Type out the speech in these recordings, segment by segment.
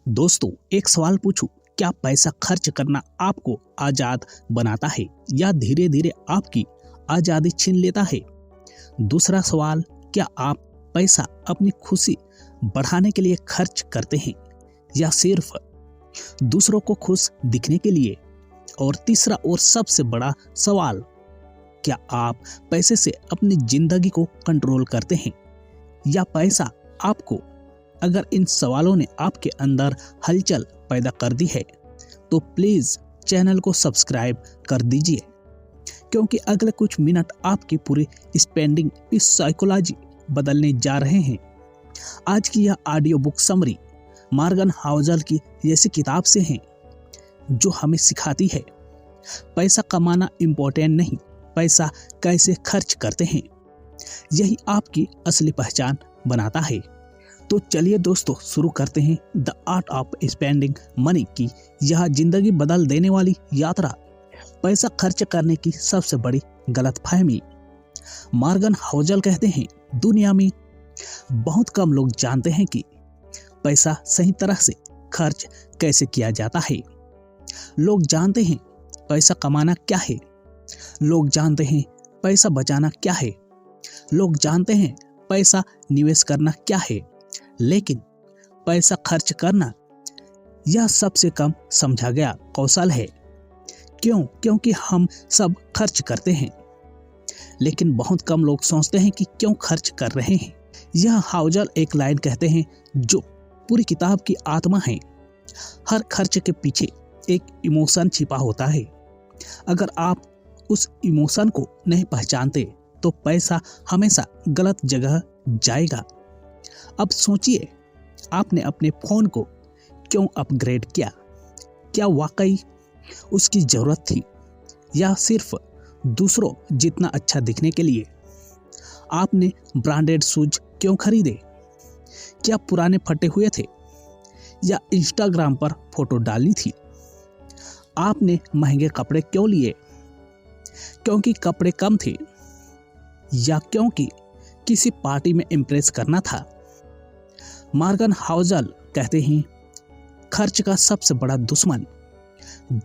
दोस्तों, एक सवाल पूछूं, क्या पैसा खर्च करना आपको आजाद बनाता है या धीरे धीरे आपकी आजादी छीन लेता है? दूसरा सवाल, क्या आप पैसा अपनी खुशी बढ़ाने के लिए खर्च करते हैं या सिर्फ दूसरों को खुश दिखने के लिए? और तीसरा और सबसे बड़ा सवाल, क्या आप पैसे से अपनी जिंदगी को कंट्रोल करते हैं या पैसा आपको? अगर इन सवालों ने आपके अंदर हलचल पैदा कर दी है तो प्लीज चैनल को सब्सक्राइब कर दीजिए, क्योंकि अगले कुछ मिनट आपकी पूरी स्पेंडिंग इस साइकोलॉजी बदलने जा रहे हैं। आज की यह audio book summary Morgan Housel की जैसी किताब से है, जो हमें सिखाती है पैसा कमाना इम्पोर्टेंट नहीं, पैसा कैसे खर्च करते हैं यही आपकी असली पहचान बनाता है। तो चलिए दोस्तों, शुरू करते हैं the art of spending money की यह जिंदगी बदल देने वाली यात्रा। पैसा खर्च करने की सबसे बड़ी गलतफहमी। मॉर्गन हाउसल कहते हैं, दुनिया में बहुत कम लोग जानते हैं कि पैसा सही तरह से खर्च कैसे किया जाता है। लोग जानते हैं पैसा कमाना क्या है, लोग जानते हैं पैसा बचाना क्या है, लोग जानते हैं पैसा निवेश करना क्या है, लेकिन पैसा खर्च करना यह सबसे कम समझा गया कौशल है। क्यों? क्योंकि हम सब खर्च करते हैं, लेकिन बहुत कम लोग सोचते हैं कि क्यों खर्च कर रहे हैं। यह हाउसल एक लाइन कहते हैं जो पूरी किताब की आत्मा है। हर खर्च के पीछे एक इमोशन छिपा होता है। अगर आप उस इमोशन को नहीं पहचानते तो पैसा हमेशा गलत जगह जाएगा। अब सोचिए, आपने अपने फोन को क्यों अपग्रेड किया? क्या वाकई उसकी जरूरत थी या सिर्फ दूसरों जितना अच्छा दिखने के लिए? आपने ब्रांडेड शूज क्यों खरीदे? क्या पुराने फटे हुए थे या इंस्टाग्राम पर फोटो डाली थी? आपने महंगे कपड़े क्यों लिए? क्योंकि कपड़े कम थे या क्योंकि किसी पार्टी में इम्प्रेस करना था? मॉर्गन हाउसल कहते हैं, खर्च का सबसे बड़ा दुश्मन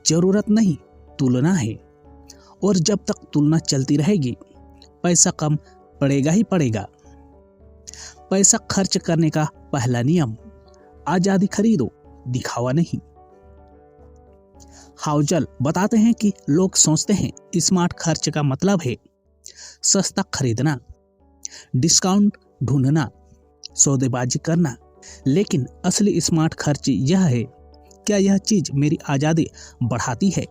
जरूरत नहीं, तुलना है। और जब तक तुलना चलती रहेगी पैसा कम पड़ेगा ही पड़ेगा। पैसा खर्च करने का पहला नियम, आजादी खरीदो, दिखावा नहीं। हाउसल बताते हैं कि लोग सोचते हैं स्मार्ट खर्च का मतलब है सस्ता खरीदना, डिस्काउंट ढूंढना, सौदेबाजी करना, लेकिन असली स्मार्ट खर्च यह है, क्या यह चीज मेरी आजादी बढ़ाती है?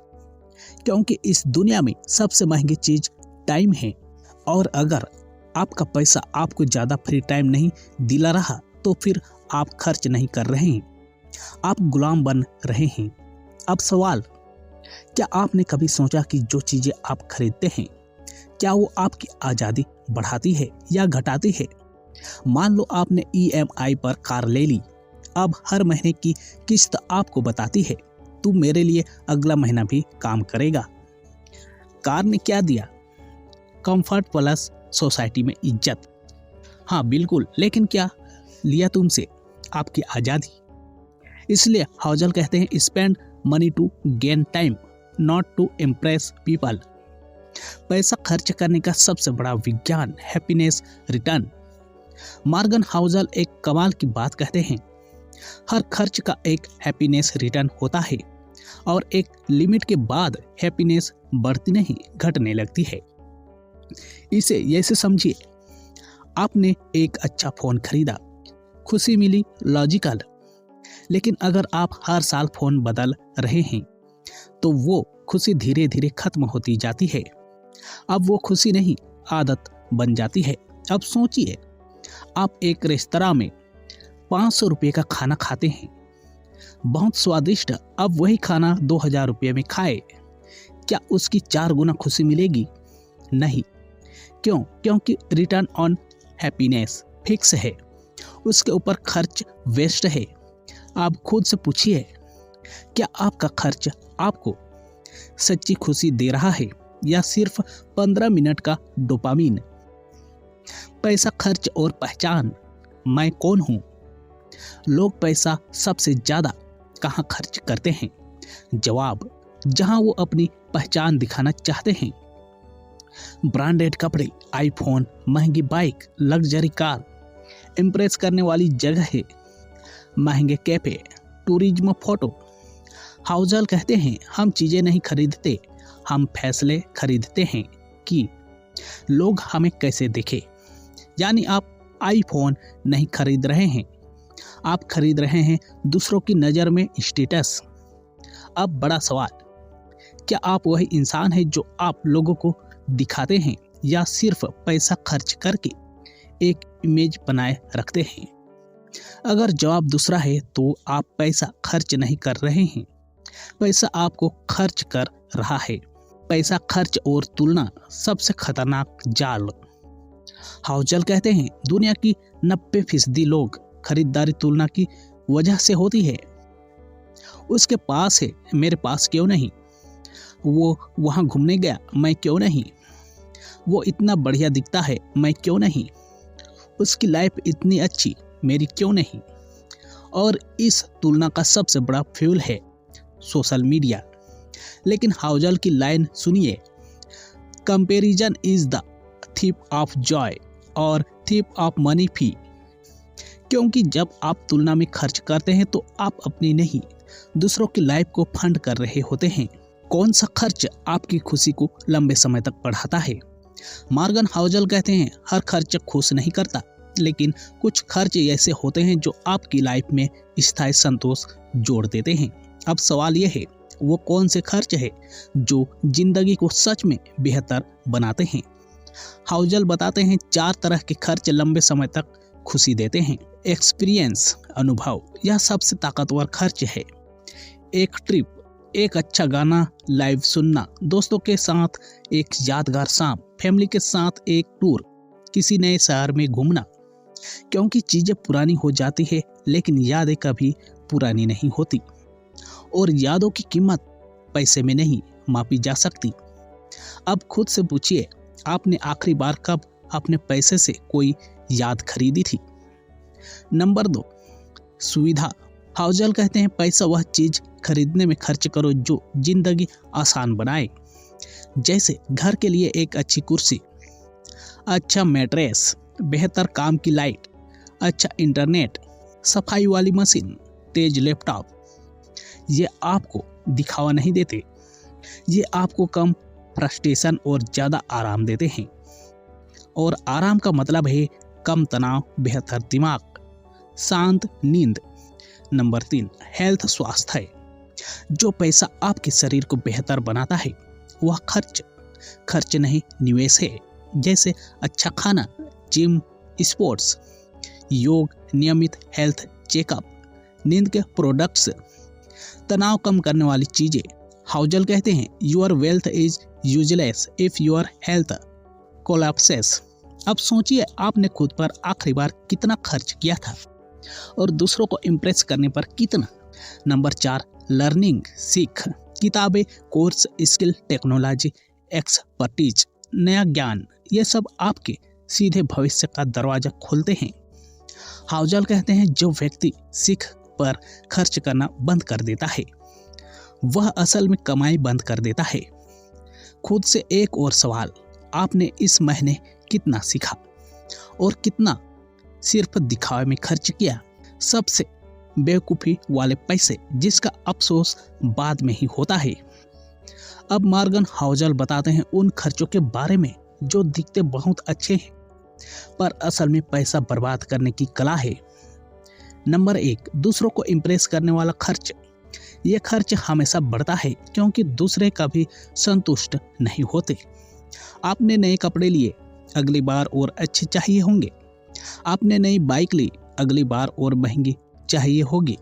क्योंकि इस दुनिया में सबसे महंगी चीज टाइम है, और अगर आपका पैसा आपको ज्यादा फ्री टाइम नहीं दिला रहा तो फिर आप खर्च नहीं कर रहे हैं, आप गुलाम बन रहे हैं। अब सवाल, क्या आपने कभी सोचा कि जो चीजें आप खरीदते हैं क्या वो आपकी आजादी बढ़ाती है या घटाती है? मान लो आपने EMI पर कार ले ली। अब हर महीने की किस्त आपको बताती है तू मेरे लिए अगला महीना भी काम करेगा। कार ने क्या दिया? कंफर्ट प्लस सोसाइटी में इज्जत। हाँ बिल्कुल, लेकिन क्या लिया तुमसे? आपकी आजादी। इसलिए हाउसल कहते हैं, spend money to gain time, not to impress people. पैसा खर्च करने का सबसे बड़ा विज्ञान हैप्पीनेस रिटर्न। मॉर्गन हाउसल एक कमाल की बात कहते हैं, हर खर्च का एक हैप्पीनेस रिटर्न होता है और एक लिमिट के बाद हैप्पीनेस बढ़ती नहीं, घटने लगती है। इसे ऐसे समझिए, आपने एक अच्छा फोन खरीदा, खुशी मिली, लॉजिकल। लेकिन अगर आप हर साल फोन बदल रहे हैं तो वो खुशी धीरे धीरे खत्म होती जाती है। अब वो खुशी नहीं, आदत बन जाती है। अब सोचिए, आप एक रेस्तरां में 500 रुपये का खाना खाते हैं, बहुत स्वादिष्ट। अब वही खाना 2000 रुपये में खाए, क्या उसकी 4 गुना खुशी मिलेगी? नहीं। क्यों? क्योंकि रिटर्न ऑन हैप्पीनेस फिक्स है, उसके ऊपर खर्च वेस्ट है। आप खुद से पूछिए, क्या आपका खर्च आपको सच्ची खुशी दे रहा है या सिर्फ 15 मिनट का डोपामीन? पैसा खर्च और पहचान। मैं कौन हूं? लोग पैसा सबसे ज्यादा कहाँ खर्च करते हैं? जवाब, जहां वो अपनी पहचान दिखाना चाहते हैं। ब्रांडेड कपड़े, आईफोन, महंगी बाइक, लग्जरी कार, इम्प्रेस करने वाली जगह है, महंगे कैफे, टूरिज्म फोटो। हाउजल कहते हैं, हम चीजें नहीं खरीदते, हम फैसले खरीदते हैं कि लोग हमें कैसे देखें। यानी आप आईफोन नहीं खरीद रहे हैं, आप खरीद रहे हैं दूसरों की नज़र में स्टेटस। अब बड़ा सवाल, क्या आप वही इंसान हैं जो आप लोगों को दिखाते हैं, या सिर्फ पैसा खर्च करके एक इमेज बनाए रखते हैं? अगर जवाब दूसरा है तो आप पैसा खर्च नहीं कर रहे हैं, पैसा आपको खर्च कर रहा है। पैसा खर्च और तुलना सबसे खतरनाक जाल। हाउजल कहते हैं, दुनिया की 90% लोग खरीदारी तुलना की वजह से होती है। उसके पास है, मेरे पास क्यों नहीं? वो वहाँ घूमने गया, मैं क्यों नहीं? वो इतना बढ़िया दिखता है, मैं क्यों नहीं? उसकी लाइफ इतनी अच्छी, मेरी क्यों नहीं? और इस तुलना का सबसे बड़ा फ्यूल है सोशल मीडिया। लेकिन हाउजल की लाइन सुनिए, comparison is the thief of Joy और थीफ ऑफ मनी फी। क्योंकि जब आप तुलना में खर्च करते हैं तो आप अपनी नहीं, दूसरों की लाइफ को फंड कर रहे होते हैं। कौन सा खर्च आपकी खुशी को लंबे समय तक बढ़ाता है? मॉर्गन हाउजल कहते हैं, हर खर्च खुश नहीं करता, लेकिन कुछ खर्च ऐसे होते हैं जो आपकी लाइफ में स्थायी संतोष जोड़ देते हैं। अब सवाल यह है, वो कौन से खर्च है जो जिंदगी को सच में बेहतर बनाते हैं? हाउजल बताते हैं, 4 तरह के खर्च लंबे समय तक खुशी देते हैं। एक्सपीरियंस, अनुभव, यह सबसे ताकतवर खर्च है। एक ट्रिप, एक अच्छा गाना लाइव सुनना, दोस्तों के साथ एक यादगार शाम, फैमिली के साथ एक टूर, किसी नए शहर में घूमना। क्योंकि चीजें पुरानी हो जाती है, लेकिन यादें कभी पुरानी नहीं होती, और यादों की कीमत पैसे में नहीं मापी जा सकती। अब खुद से पूछिए, आपने आखिरी बार कब अपने पैसे से कोई याद खरीदी थी? नंबर 2, सुविधा। हाउजल कहते हैं, पैसा वह चीज खरीदने में खर्च करो जो जिंदगी आसान बनाए। जैसे घर के लिए एक अच्छी कुर्सी, अच्छा मैट्रेस, बेहतर काम की लाइट, अच्छा इंटरनेट, सफाई वाली मशीन, तेज लैपटॉप। ये आपको दिखावा नहीं देते, ये आपको कम फ्रस्ट्रेशन और ज़्यादा आराम देते हैं। और आराम का मतलब है कम तनाव, बेहतर दिमाग, शांत नींद। नंबर 3, हेल्थ, स्वास्थ्य है। जो पैसा आपके शरीर को बेहतर बनाता है वह खर्च नहीं, निवेश है। जैसे अच्छा खाना, जिम, स्पोर्ट्स, योग, नियमित हेल्थ चेकअप, नींद के प्रोडक्ट्स, तनाव कम करने वाली चीजें। हाउजल कहते हैं, your wealth is useless if your health collapses. अब सोचिए, आपने खुद पर आखिरी बार कितना खर्च किया था और दूसरों को इम्प्रेस करने पर कितना? नंबर 4, लर्निंग, सीख, किताबें, कोर्स, स्किल, टेक्नोलॉजी, एक्सपर्टीज, नया ज्ञान। ये सब आपके सीधे भविष्य का दरवाजा खोलते हैं। हाउजल कहते हैं, जो व्यक्ति सीख पर खर्च करना बंद कर देता है वह असल में कमाई बंद कर देता है। खुद से एक और सवाल, आपने इस महीने कितना सीखा और कितना सिर्फ दिखावे में खर्च किया? सबसे बेवकूफ़ी वाले पैसे जिसका अफसोस बाद में ही होता है। अब मॉर्गन हाउजल बताते हैं उन खर्चों के बारे में जो दिखते बहुत अच्छे हैं पर असल में पैसा बर्बाद करने की कला है। नंबर 1, दूसरों को इम्प्रेस करने वाला खर्च। ये खर्च हमेशा बढ़ता है क्योंकि दूसरे कभी संतुष्ट नहीं होते। आपने नए कपड़े लिए, अगली बार और अच्छे चाहिए होंगे। आपने नई बाइक ली, अगली बार और महंगी चाहिए होगी।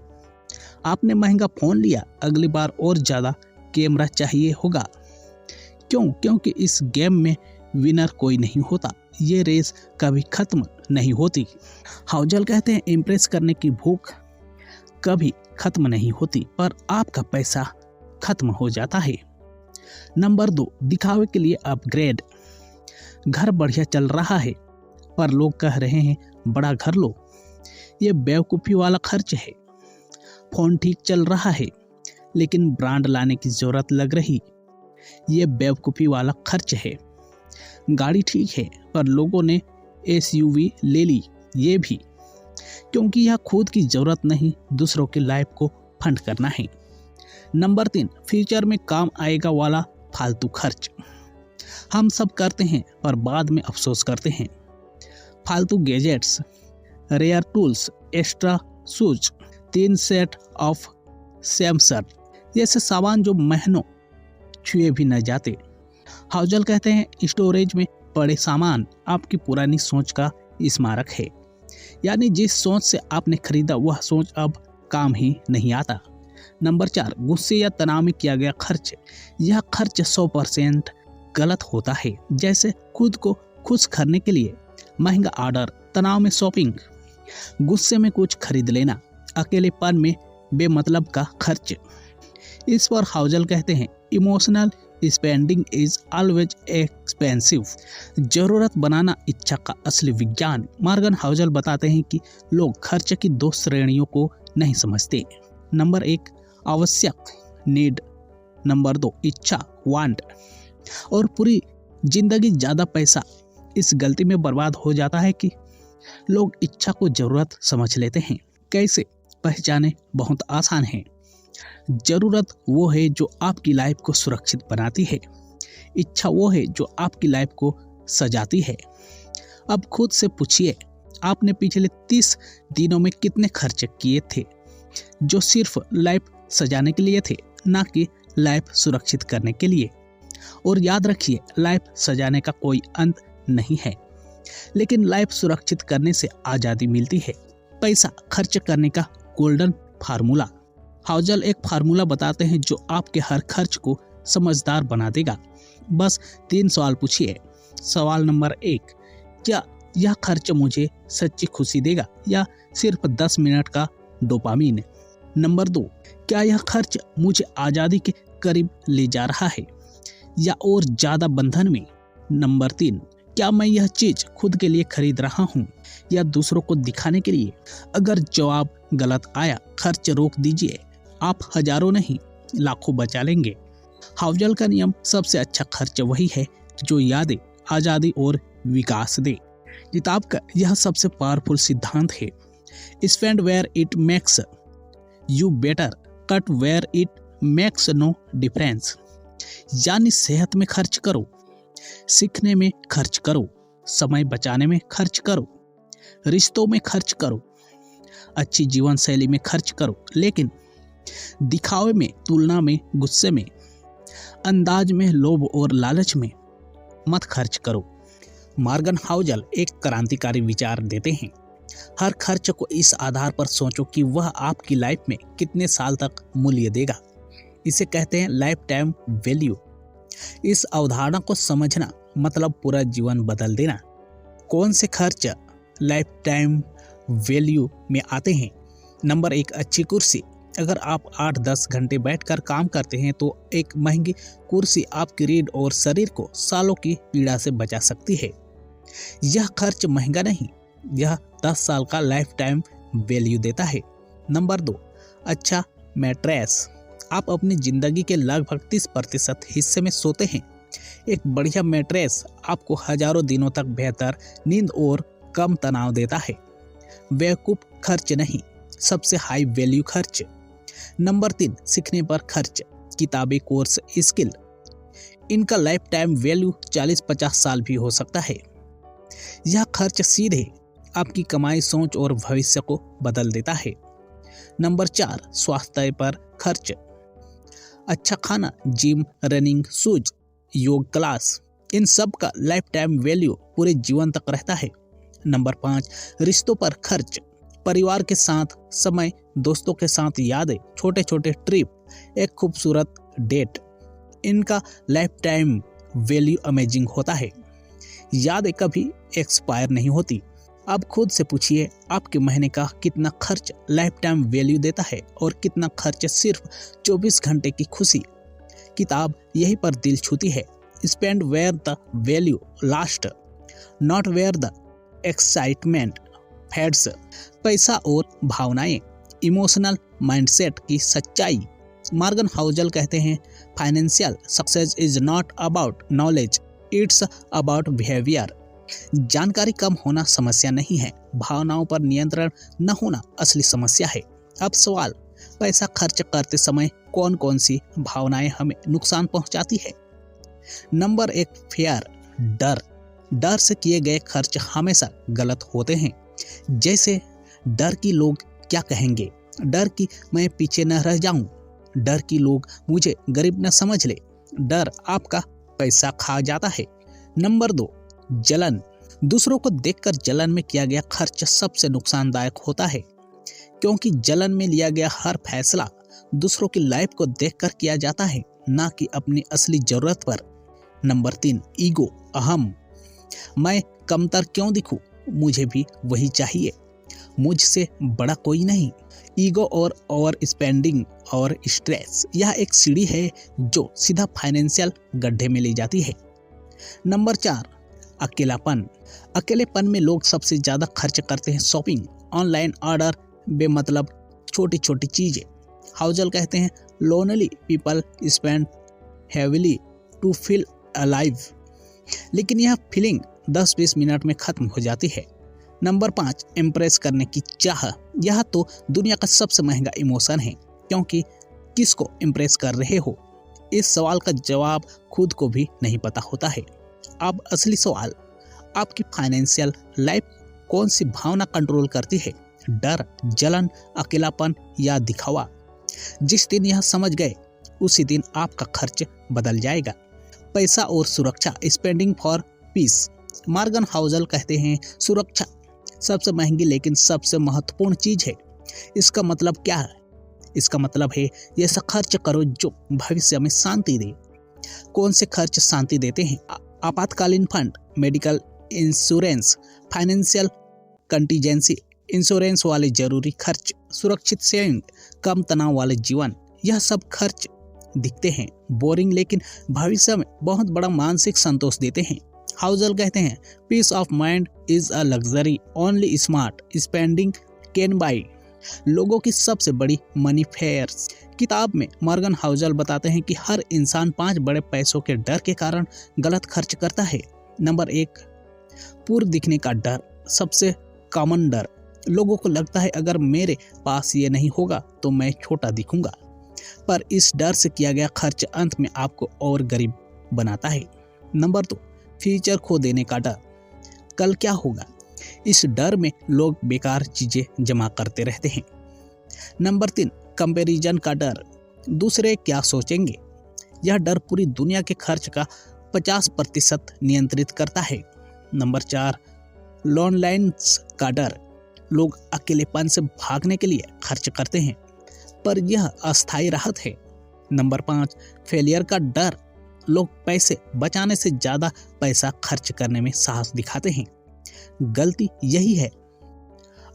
आपने महंगा फ़ोन लिया, अगली बार और ज़्यादा कैमरा चाहिए होगा। क्यों? क्योंकि इस गेम में विनर कोई नहीं होता, ये रेस कभी खत्म नहीं होती। हाउजल कहते हैं, इम्प्रेस करने की भूख कभी खत्म नहीं होती पर आपका पैसा खत्म हो जाता है। नंबर 2, दिखावे के लिए अपग्रेड। घर बढ़िया चल रहा है पर लोग कह रहे हैं बड़ा घर लो। ये बेवकूफ़ी वाला खर्च है। फ़ोन ठीक चल रहा है लेकिन ब्रांड लाने की ज़रूरत लग रही, ये बेवकूफ़ी वाला खर्च है। गाड़ी ठीक है पर लोगों ने एसयूवी ले ली, ये भी क्योंकि यह खुद की ज़रूरत नहीं, दूसरों की लाइफ को फंड करना है। नंबर 3, फ्यूचर में काम आएगा वाला फालतू खर्च। हम सब करते हैं पर बाद में अफसोस करते हैं। फालतू gadgets, rare tools, extra shoes, 3 set of same shirt, जैसे सामान जो महीनों छुए भी न जाते। हाउजल कहते हैं स्टोरेज में पड़े सामान आपकी पुरानी सोच का स्मारक है, यानी जिस सोच से आपने खरीदा वह सोच अब काम ही नहीं आता। नंबर 4, गुस्से या तनाव में किया गया खर्च। यह खर्च 100% गलत होता है, जैसे खुद को खुश करने के लिए महंगा ऑर्डर, तनाव में शॉपिंग, गुस्से में कुछ खरीद लेना, अकेलेपन में बेमतलब का खर्च। इस पर हाउजल कहते हैं emotional spending is always expensive. जरूरत बनाना इच्छा का असली विज्ञान। मॉर्गन हाउजल बताते हैं कि लोग खर्च की 2 श्रेणियों को नहीं समझते। नंबर 1, आवश्यक, नीड। नंबर 2, इच्छा, वांट। और पूरी जिंदगी ज़्यादा पैसा इस गलती में बर्बाद हो जाता है कि लोग इच्छा को जरूरत समझ लेते हैं। कैसे पहचाने? बहुत आसान है। जरूरत वो है जो आपकी लाइफ को सुरक्षित बनाती है, इच्छा वो है जो आपकी लाइफ को सजाती है। अब खुद से पूछिए, आपने पिछले 30 दिनों में कितने खर्च किए थे जो सिर्फ लाइफ सजाने के लिए थे, ना कि लाइफ सुरक्षित करने के लिए। और याद रखिए, लाइफ सजाने का कोई अंत नहीं है, लेकिन लाइफ सुरक्षित करने से आज़ादी मिलती है। पैसा खर्च करने का गोल्डन फार्मूला। हाउजल एक फार्मूला बताते हैं जो आपके हर खर्च को समझदार बना देगा। बस 3 सवाल पूछिए। सवाल नंबर 1, क्या यह खर्च मुझे सच्ची खुशी देगा या सिर्फ 10 मिनट का डोपामीन? नंबर 2, क्या यह खर्च मुझे आज़ादी के करीब ले जा रहा है या और ज़्यादा बंधन में? नंबर 3, क्या मैं यह चीज़ खुद के लिए खरीद रहा हूँ या दूसरों को दिखाने के लिए? अगर जवाब गलत आया, खर्च रोक दीजिए। आप हजारों नहीं, लाखों बचा लेंगे। हाउजल का नियम, सबसे अच्छा खर्च वही है जो यादें, आज़ादी और विकास दे। किताब का यह सबसे पावरफुल सिद्धांत है। Spend where it makes you better, cut where it makes no difference. यानी सेहत में खर्च करो, सीखने में खर्च करो, समय बचाने में खर्च करो, रिश्तों में खर्च करो, अच्छी जीवन शैली में खर्च करो, लेकिन दिखावे में, तुलना में, गुस्से में, अंदाज में, लोभ और लालच में मत खर्च करो। मॉर्गन हाउजल एक क्रांतिकारी विचार देते हैं। हर खर्च को इस आधार पर सोचो कि वह आपकी लाइफ में कितने साल तक मूल्य देगा। इसे कहते हैं लाइफ टाइम वैल्यू। इस अवधारणा को समझना मतलब पूरा जीवन बदल देना। कौन से खर्च लाइफ टाइम वैल्यू में आते हैं? नंबर 1, अच्छी कुर्सी। अगर आप 8-10 घंटे बैठकर काम करते हैं तो एक महंगी कुर्सी आपकी रीढ़ और शरीर को सालों की पीड़ा से बचा सकती है। यह खर्च महंगा नहीं, यह 10 साल का लाइफ टाइम वैल्यू देता है। नंबर 2, अच्छा मैट्रेस। आप अपनी जिंदगी के लगभग 30% हिस्से में सोते हैं। एक बढ़िया मैट्रेस आपको हजारों दिनों तक बेहतर नींद और कम तनाव देता है। बेवकूफ खर्च नहीं, सबसे हाई वैल्यू खर्च। नंबर 3, सीखने पर खर्च। किताबें, कोर्स, स्किल, इनका लाइफ टाइम वैल्यू 40-50 साल भी हो सकता है। यह खर्च सीधे आपकी कमाई, सोच और भविष्य को बदल देता है। नंबर 4, स्वास्थ्य पर खर्च। अच्छा खाना, जिम, रनिंग, शूज, योग क्लास, इन सब का लाइफ टाइम वैल्यू पूरे जीवन तक रहता है। नंबर 5, रिश्तों पर खर्च। परिवार के साथ समय, दोस्तों के साथ यादें, छोटे छोटे ट्रिप, एक खूबसूरत डेट, इनका लाइफ टाइम वैल्यू अमेजिंग होता है। यादें कभी एक्सपायर नहीं होती। अब खुद से पूछिए, आपके महीने का कितना खर्च लाइफ टाइम वैल्यू देता है और कितना खर्च सिर्फ 24 घंटे की खुशी। किताब यही पर दिल छूती है। Spend where the value last, not where the excitement fades, पैसा और भावनाएं, इमोशनल माइंडसेट की सच्चाई। मॉर्गन हाउसल कहते हैं financial success is not about knowledge, it's about behaviour. जानकारी कम होना समस्या नहीं है, भावनाओं पर नियंत्रण न होना असली समस्या है। अब सवाल, पैसा खर्च करते समय कौन कौन सी भावनाएं हमें नुकसान पहुंचाती है? नंबर 1, फेयर, डर। डर से किए गए खर्च हमेशा गलत होते हैं। जैसे डर कि लोग क्या कहेंगे, डर कि मैं पीछे न रह जाऊं, डर कि लोग मुझे गरीब न समझ ले। डर आपका पैसा खा जाता है। नंबर 2, जलन। दूसरों को देखकर जलन में किया गया खर्च सबसे नुकसानदायक होता है, क्योंकि जलन में लिया गया हर फैसला दूसरों की लाइफ को देखकर किया जाता है, ना कि अपनी असली जरूरत पर। नंबर 3, ईगो, अहम। मैं कमतर क्यों दिखूं, मुझे भी वही चाहिए, मुझसे बड़ा कोई नहीं। ईगो और ओवर स्पेंडिंग और स्ट्रेस, यह एक सीढ़ी है जो सीधा फाइनेंशियल गड्ढे में ले जाती है। नंबर 4, अकेलापन। अकेलेपन में लोग सबसे ज्यादा खर्च करते हैं शॉपिंग, ऑनलाइन ऑर्डर, बेमतलब छोटी छोटी चीजें। हाउसल कहते हैं lonely people spend heavily to feel alive, लेकिन यह फीलिंग 10-20 मिनट में खत्म हो जाती है। नंबर 5, इम्प्रेस करने की चाह। यह तो दुनिया का सबसे महंगा इमोशन है, क्योंकि किसको इम्प्रेस कर रहे हो, इस सवाल का जवाब खुद को भी नहीं पता होता है। अब असली सवाल, आपकी फाइनेंशियल लाइफ कौन सी भावना कंट्रोल करती है? डर, जलन, अकेलापन या दिखावा? जिस दिन यह समझ गए उसी दिन आपका खर्च बदल जाएगा। पैसा और सुरक्षा, spending for piece. Morgan Housel कहते हैं सुरक्षा सबसे महंगी लेकिन सबसे महत्वपूर्ण चीज है। इसका मतलब क्या है? इसका मतलब है ऐसा खर्च करो जो भविष्य में शांति दे। कौन से खर्च शांति देते हैं? आपातकालीन fund, medical insurance, financial contingency, insurance वाले जरूरी खर्च, सुरक्षित सेविंग, कम तनाव वाले जीवन। यह सब खर्च दिखते हैं बोरिंग, लेकिन भविष्य में बहुत बड़ा मानसिक संतोष देते हैं। हाउसल कहते हैं peace of mind is a luxury only smart spending can buy. लोगों की सबसे बड़ी मनी फेयर्स किताब में मॉर्गन हाउसल बताते हैं कि हर इंसान 5 बड़े पैसों के डर के कारण गलत खर्च करता है। नंबर 1, पूर्व दिखने का डर, सबसे कॉमन डर। लोगों को लगता है अगर मेरे पास ये नहीं होगा तो मैं छोटा दिखूंगा, पर इस डर से किया गया खर्च अंत में आपको और गरीब बनाता है। नंबर 2, फ्यूचर खो देने का डर, कल क्या होगा, इस डर में लोग बेकार चीजें जमा करते रहते हैं। नंबर 3, कंपैरिजन का डर, दूसरे क्या सोचेंगे। यह डर पूरी दुनिया के खर्च का 50% नियंत्रित करता है। नंबर 4, लोनलाइंस का डर, लोग अकेलेपन से भागने के लिए खर्च करते हैं, पर यह अस्थायी राहत है। नंबर 5, फेलियर का डर, लोग पैसे बचाने से ज्यादा पैसा खर्च करने में साहस दिखाते हैं। गलती यही है।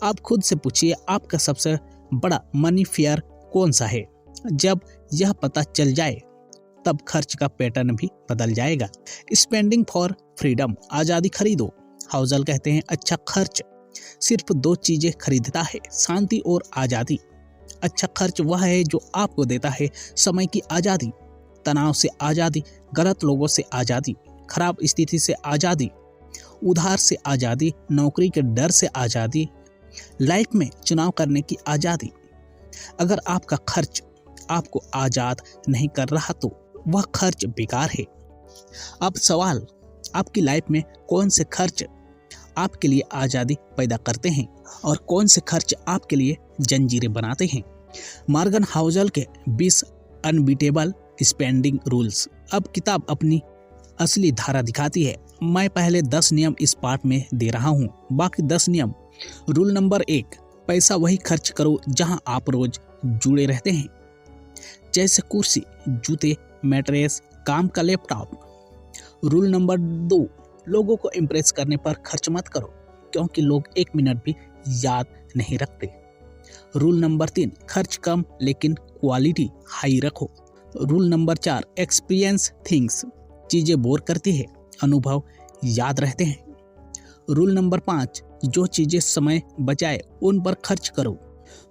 आप खुद से पूछिए आपका सबसे बड़ा मनी फेयर कौन सा है। जब यह पता चल जाए तब खर्च का पैटर्न भी बदल जाएगा। स्पेंडिंग फॉर फ्रीडम, आज़ादी खरीदो। हाउसल कहते हैं अच्छा खर्च सिर्फ 2 चीजें खरीदता है, शांति और आज़ादी। अच्छा खर्च वह है जो आपको देता है समय की आज़ादी, तनाव से आज़ादी, गलत लोगों से आज़ादी, खराब स्थिति से आज़ादी, उधार से आज़ादी, नौकरी के डर से आज़ादी, लाइफ में चुनाव करने की आज़ादी। अगर आपका खर्च आपको आज़ाद नहीं कर रहा तो वह खर्च बेकार है। अब सवाल, आपकी लाइफ में कौन से खर्च आपके लिए आज़ादी पैदा करते हैं और कौन से खर्च आपके लिए जंजीरें बनाते हैं? मॉर्गन हाउसल के 20 अनबीटेबल स्पेंडिंग रूल्स। अब किताब अपनी असली धारा दिखाती है। मैं पहले 10 नियम इस पार्ट में दे रहा हूँ, बाकी 10 नियम। रूल नंबर 1, पैसा वही खर्च करो जहां आप रोज जुड़े रहते हैं, जैसे कुर्सी, जूते, मैट्रेस, काम का लैपटॉप। रूल नंबर 2, लोगों को इम्प्रेस करने पर खर्च मत करो, क्योंकि लोग 1 मिनट भी याद नहीं रखते। रूल नंबर 3, खर्च कम लेकिन क्वालिटी हाई रखो। रूल नंबर 4, एक्सपीरियंस थिंग्स, चीजें बोर करती है, अनुभव याद रहते हैं। रूल नंबर 5, जो चीजें समय बचाए उन पर खर्च करो।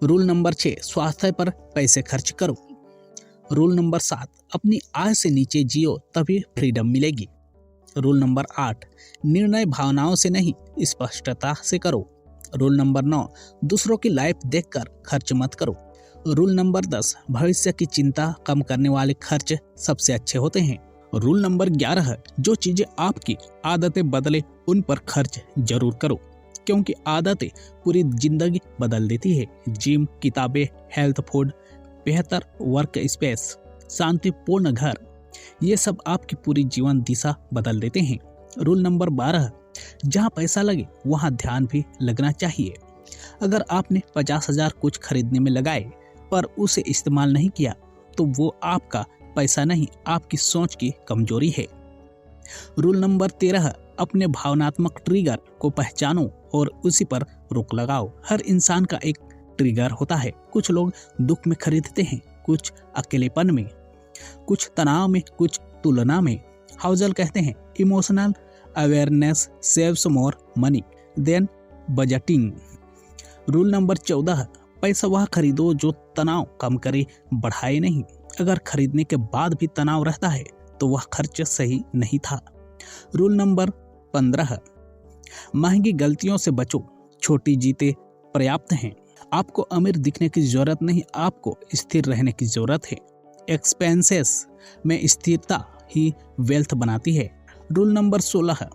रूल नंबर 6, स्वास्थ्य पर पैसे खर्च करो। रूल नंबर 7, अपनी आय से नीचे जियो तभी फ्रीडम मिलेगी। रूल नंबर 8, निर्णय भावनाओं से नहीं स्पष्टता से करो। रूल नंबर 9, दूसरों की लाइफ देखकर खर्च मत करो। रूल नंबर 10, भविष्य की चिंता कम करने वाले खर्च सबसे अच्छे होते हैं। रूल नंबर 11, जो चीजें आपकी आदतें बदले उन पर खर्च जरूर करो, क्योंकि आदतें पूरी जिंदगी बदल देती है। जिम, किताबें, हेल्थ फूड, बेहतर वर्क स्पेस, शांतिपूर्ण घर, ये सब आपकी पूरी जीवन दिशा बदल देते हैं। रूल नंबर 12, जहाँ पैसा लगे वहाँ ध्यान भी लगना चाहिए। अगर आपने 50,000 कुछ खरीदने में लगाए पर उसे इस्तेमाल नहीं किया तो वो आपका पैसा नहीं, आपकी सोच की कमजोरी है। रूल नंबर 13, अपने भावनात्मक ट्रिगर को पहचानो और उसी पर रोक लगाओ। हर इंसान का एक ट्रिगर होता है। कुछ लोग दुख में खरीदते हैं, कुछ अकेलेपन में, कुछ तनाव में, कुछ तुलना में। हाउजल कहते हैं, emotional awareness saves more money than budgeting. Rule number 14, पैसा वह खरीदो जो तनाव कम करे, बढ़ाए नहीं। अगर खरीदने के बाद भी तनाव रहता है तो वह खर्च सही नहीं था। रूल नंबर 15, महंगी गलतियों से बचो, छोटी जीतें पर्याप्त हैं। आपको अमीर दिखने की जरूरत नहीं, आपको स्थिर रहने की जरूरत है। एक्सपेंसेस में स्थिरता ही वेल्थ बनाती है। रूल नंबर 16,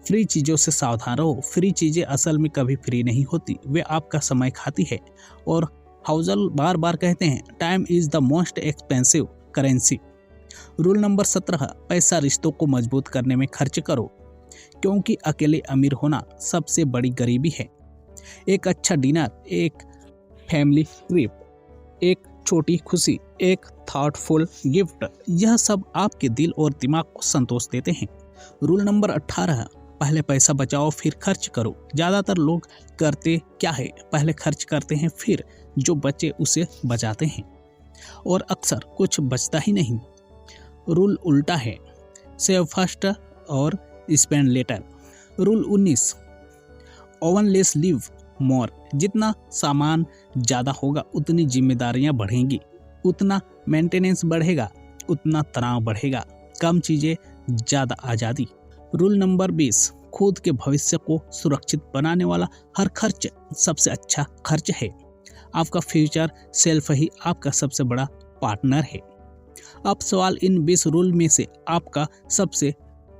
फ्री चीज़ों से सावधान रहो। फ्री चीज़ें असल में कभी फ्री नहीं होती, वे आपका समय खाती है। और हाउजल बार बार कहते हैं, time is the most expensive currency. Rule number 17, पैसा रिश्तों को मजबूत करने में खर्च करो, क्योंकि अकेले अमीर होना सबसे बड़ी गरीबी है। एक अच्छा डिनर, एक फैमिली ट्रिप, एक छोटी खुशी, एक थॉटफुल गिफ्ट, यह सब आपके दिल और दिमाग को संतोष देते हैं। रूल नंबर 18, पहले पैसा बचाओ फिर खर्च करो। ज़्यादातर लोग करते क्या है, पहले खर्च करते हैं फिर जो बचे उसे बचाते हैं और अक्सर कुछ बचता ही नहीं। रूल उल्टा है, सेव फर्स्ट और spend later. Rule 19, own less live more. जितना सामान ज़्यादा होगा उतनी जिम्मेदारियां बढ़ेंगी, उतना मेंटेनेंस बढ़ेगा, उतना तनाव बढ़ेगा। कम चीज़ें ज़्यादा आज़ादी। रूल नंबर 20, खुद के भविष्य को सुरक्षित बनाने वाला हर खर्च सबसे अच्छा खर्च है। आपका फ्यूचर सेल्फ ही आपका सबसे बड़ा पार्टनर है। अब सवाल, इन 20 रूल में से आपका सबसे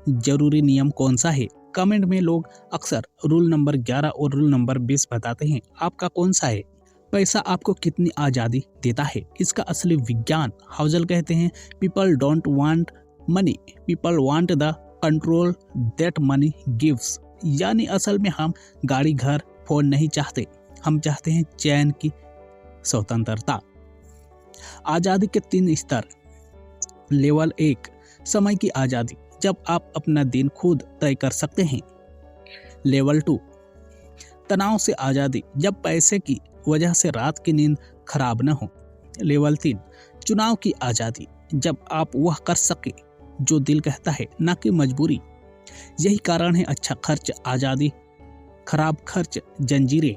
जरूरी नियम कौन सा है? कमेंट में लोग अक्सर रूल नंबर 11 और रूल नंबर 20 बताते हैं, आपका कौन सा है? पैसा आपको कितनी आज़ादी देता है, इसका असली विज्ञान। हाउजल कहते हैं, people don't want money, people want the control that money gives. यानी असल में हम गाड़ी, घर, फोन नहीं चाहते, हम चाहते हैं चैन की स्वतंत्रता। आज़ादी के 3 स्तर। लेवल 1, समय की आज़ादी, जब आप अपना दिन खुद तय कर सकते हैं। लेवल 2, तनाव से आज़ादी, जब पैसे की वजह से रात की नींद खराब न हो। लेवल 3, चुनाव की आज़ादी, जब आप वह कर सके जो दिल कहता है, ना कि मजबूरी। यही कारण है अच्छा खर्च आज़ादी, खराब खर्च जंजीरें।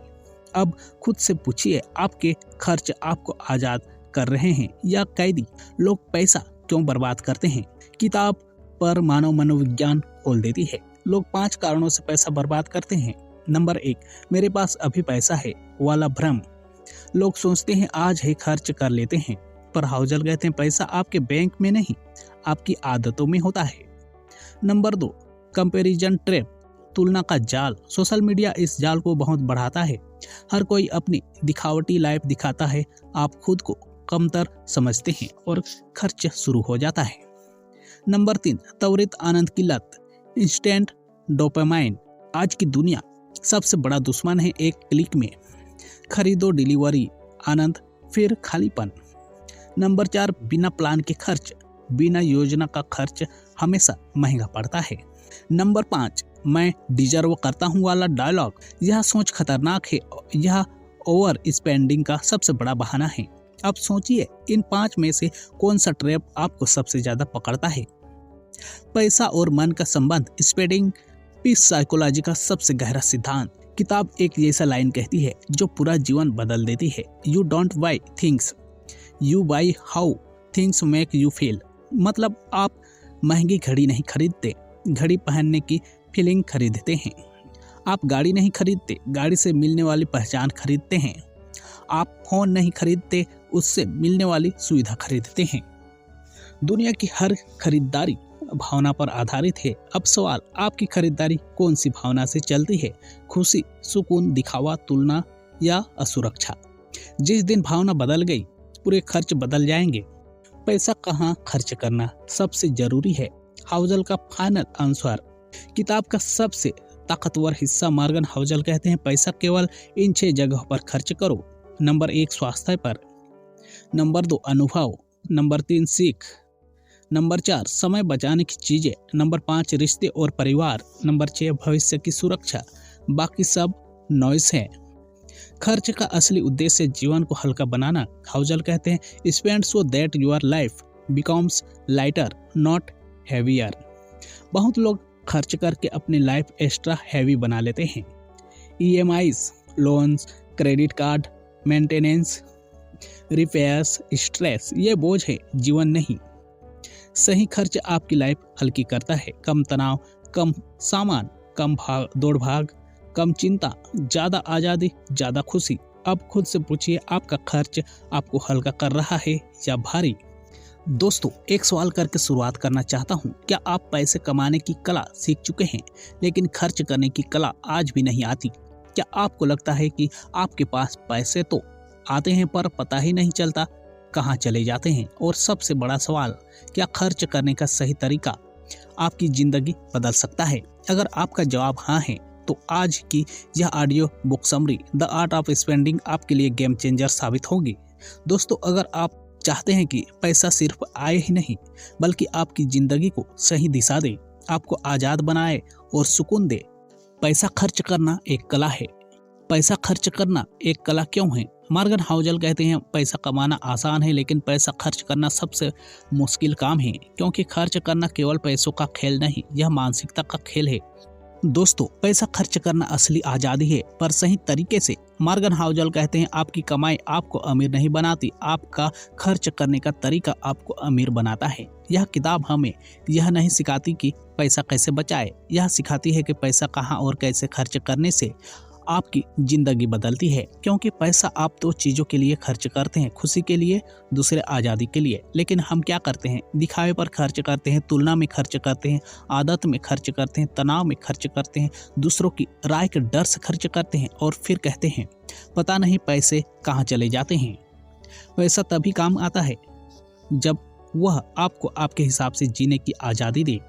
अब खुद से पूछिए, आपके खर्च आपको आज़ाद कर रहे हैं या कैदी? लोग पैसा क्यों बर्बाद करते हैं? किताब पर मानव मनोविज्ञान खोल देती है। लोग 5 कारणों से पैसा बर्बाद करते हैं। नंबर 1, मेरे पास अभी पैसा है वाला भ्रम। लोग सोचते हैं आज है खर्च कर लेते हैं, पर हाउजल कहते हैं पैसा आपके बैंक में नहीं, आपकी आदतों में होता है। नंबर 2, कंपैरिजन ट्रैप, तुलना का जाल। सोशल मीडिया इस जाल को बहुत बढ़ाता है। हर कोई अपनी दिखावटी लाइफ दिखाता है, आप खुद को कमतर समझते हैं और खर्च शुरू हो जाता है। नंबर 3, त्वरित आनंद की लत, इंस्टेंट डोपामाइन। आज की दुनिया सबसे बड़ा दुश्मन है, एक क्लिक में खरीदो, डिलीवरी, आनंद, फिर खालीपन। नंबर 4, बिना प्लान के खर्च, बिना योजना का खर्च हमेशा महंगा पड़ता है। नंबर 5, मैं डिजर्व करता हूँ वाला डायलॉग, यह सोच खतरनाक है, यह ओवर स्पेंडिंग का सबसे बड़ा बहाना है। अब सोचिए, इन 5 में से कौन सा ट्रैप आपको सबसे ज्यादा पकड़ता है? पैसा और मन का संबंध, स्पेंडिंग पीस साइकोलॉजी का सबसे गहरा सिद्धांत। किताब एक ऐसा लाइन कहती है जो पूरा जीवन बदल देती है। You don't buy things, you by how things make you feel. मतलब आप महंगी घड़ी नहीं खरीदते, घड़ी पहनने की फीलिंग खरीदते हैं। आप गाड़ी नहीं खरीदते, गाड़ी से मिलने वाली पहचान खरीदते हैं। आप फोन नहीं खरीदते, उससे मिलने वाली सुविधा खरीदते हैं। दुनिया की हर खरीदारी भावना पर आधारित है। अब सवाल, आपकी खरीदारी कौन सी भावना से चलती है? खुशी, सुकून, दिखावा, तुलना या असुरक्षा? जिस दिन भावना बदल गई, पूरे खर्च बदल जाएंगे। पैसा कहाँ खर्च करना सबसे जरूरी है? हाउजल का फाइनल आंसर। किताब का सबसे ताकतवर हिस्सा। मॉर्गन हाउजल कहते हैं, पैसा केवल इन 6 जगहों पर खर्च करो। नंबर 1 स्वास्थ्य पर, नंबर 2 अनुभव, नंबर 3 सीख, नंबर 4 समय बचाने की चीजें, नंबर 5 रिश्ते और परिवार, नंबर 6 भविष्य की सुरक्षा। बाकी सब नॉइस है। खर्च का असली उद्देश्य जीवन को हल्का बनाना। हाउजल कहते हैं, spend so that your life becomes lighter not heavier. बहुत लोग खर्च करके अपनी लाइफ एक्स्ट्रा हैवी बना लेते हैं। EMIs, loans, credit card, maintenance, repairs, stress, ये बोझ है, जीवन नहीं। सही खर्च आपकी लाइफ हल्की करता है। कम तनाव, कम सामान, कम दौड़ भाग, कम चिंता, ज्यादा आजादी, ज्यादा खुशी। अब खुद से पूछिए, आपका खर्च आपको हल्का कर रहा है या भारी? दोस्तों, एक सवाल करके शुरुआत करना चाहता हूँ। क्या आप पैसे कमाने की कला सीख चुके हैं लेकिन खर्च करने की कला आज भी नहीं आती? क्या आपको लगता है कि आपके पास पैसे तो आते हैं पर पता ही नहीं चलता कहाँ चले जाते हैं? और सबसे बड़ा सवाल, क्या खर्च करने का सही तरीका आपकी जिंदगी बदल सकता है? अगर आपका जवाब हाँ है तो आज की यह audio book summary the art of spending आपके लिए गेम चेंजर साबित होगी। दोस्तों, अगर आप चाहते हैं कि पैसा सिर्फ आए ही नहीं बल्कि आपकी जिंदगी को सही दिशा दे, आपको आजाद बनाए और सुकून दे, पैसा खर्च करना एक कला है। पैसा खर्च करना एक कला क्यों है? मॉर्गन हाउजल कहते हैं, पैसा कमाना आसान है लेकिन पैसा खर्च करना सबसे मुश्किल काम है, क्योंकि खर्च करना केवल पैसों का खेल नहीं, यह मानसिकता का खेल है। दोस्तों, पैसा खर्च करना असली आज़ादी है, पर सही तरीके से। मॉर्गन हाउजल कहते हैं, आपकी कमाई आपको अमीर नहीं बनाती, आपका खर्च करने का तरीका आपको अमीर बनाता है। यह किताब हमें यह नहीं सिखाती कि पैसा कैसे बचाए, यह सिखाती है कि पैसा कहाँ और कैसे खर्च करने से आपकी जिंदगी बदलती है। क्योंकि पैसा आप 2 चीज़ों के लिए खर्च करते हैं, खुशी के लिए, दूसरे आज़ादी के लिए। लेकिन हम क्या करते हैं? दिखावे पर खर्च करते हैं, तुलना में खर्च करते हैं, आदत में खर्च करते हैं, तनाव में खर्च करते हैं, दूसरों की राय के डर से खर्च करते हैं और फिर कहते हैं पता नहीं पैसे कहाँ चले जाते हैं। पैसा तभी काम आता है जब वह आपको आपके हिसाब से जीने की आज़ादी दे।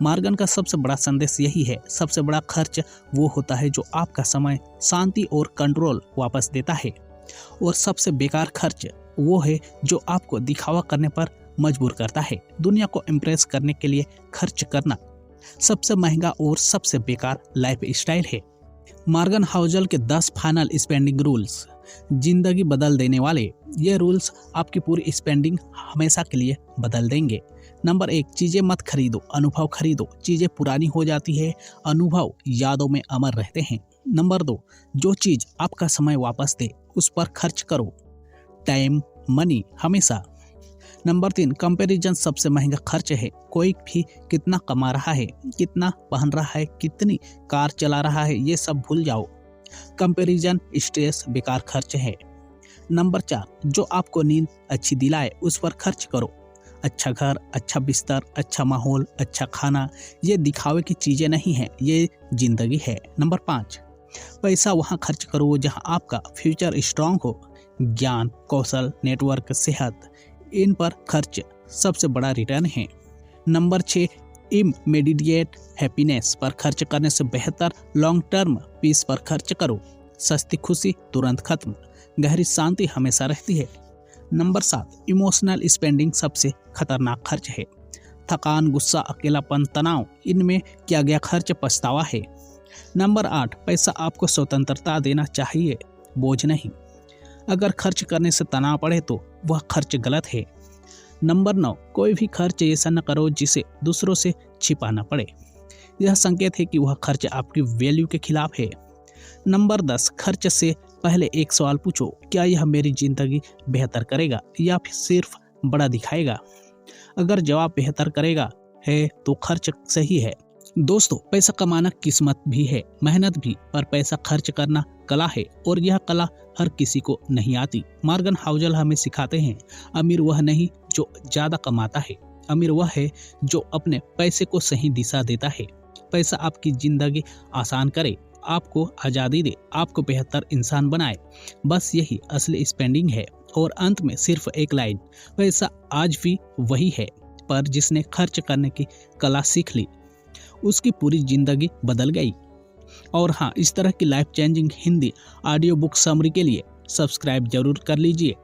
मॉर्गन का सबसे बड़ा संदेश यही है, सबसे बड़ा खर्च वो होता है जो आपका समय, शांति और कंट्रोल वापस देता है, और सबसे बेकार खर्च वो है जो आपको दिखावा करने पर मजबूर करता है। दुनिया को इम्प्रेस करने के लिए खर्च करना सबसे महंगा और सबसे बेकार लाइफ स्टाइल है। मॉर्गन हाउजल के 10 फाइनल स्पेंडिंग रूल्स, जिंदगी बदल देने वाले। ये रूल्स आपकी पूरी स्पेंडिंग हमेशा के लिए बदल देंगे। नंबर 1, चीज़ें मत खरीदो, अनुभव खरीदो। चीज़ें पुरानी हो जाती है, अनुभव यादों में अमर रहते हैं। नंबर 2, जो चीज़ आपका समय वापस दे उस पर खर्च करो, टाइम, मनी, हमेशा। नंबर 3, कंपैरिजन सबसे महंगा खर्च है। कोई भी कितना कमा रहा है, कितना पहन रहा है, कितनी कार चला रहा है, ये सब भूल जाओ। कंपैरिजन स्ट्रेस, बेकार खर्च है। नंबर 4, जो आपको नींद अच्छी दिलाए उस पर खर्च करो। अच्छा घर, अच्छा बिस्तर, अच्छा माहौल, अच्छा खाना, ये दिखावे की चीज़ें नहीं हैं, ये जिंदगी है। नंबर 5, पैसा वहाँ खर्च करो जहाँ आपका फ्यूचर स्ट्रांग हो। ज्ञान, कौशल, नेटवर्क, सेहत, इन पर खर्च सबसे बड़ा रिटर्न है। नंबर 6, इमीडिएट हैप्पीनेस पर खर्च करने से बेहतर लॉन्ग टर्म पीस पर खर्च करो। सस्ती खुशी तुरंत खत्म, गहरी शांति हमेशा रहती है। नंबर 7, इमोशनल स्पेंडिंग सबसे खतरनाक खर्च है। थकान, गुस्सा, अकेलापन, तनाव, इनमें किया गया खर्च पछतावा है। नंबर 8, पैसा आपको स्वतंत्रता देना चाहिए, बोझ नहीं। अगर खर्च करने से तनाव पड़े तो वह खर्च गलत है। नंबर 9, कोई भी खर्च ऐसा न करो जिसे दूसरों से छिपाना पड़े। यह संकेत है कि वह खर्च आपकी वैल्यू के खिलाफ है। नंबर 10, खर्च से पहले एक सवाल पूछो, क्या यह मेरी जिंदगी बेहतर करेगा या फिर सिर्फ बड़ा दिखाएगा? अगर जवाब बेहतर करेगा है तो खर्च सही है। दोस्तों, पैसा कमाना किस्मत भी है, मेहनत भी, पर पैसा खर्च करना कला है और यह कला हर किसी को नहीं आती। मॉर्गन हाउसल हमें सिखाते हैं, अमीर वह नहीं जो ज्यादा कमाता है, अमीर वह है जो अपने पैसे को सही दिशा देता है। पैसा आपकी जिंदगी आसान करे, आपको आज़ादी दे, आपको बेहतर इंसान बनाए, बस यही असली स्पेंडिंग है। और अंत में सिर्फ एक लाइन, पैसा आज भी वही है, पर जिसने खर्च करने की कला सीख ली उसकी पूरी जिंदगी बदल गई। और हाँ, इस तरह की life changing Hindi audio book summary के लिए सब्सक्राइब जरूर कर लीजिए।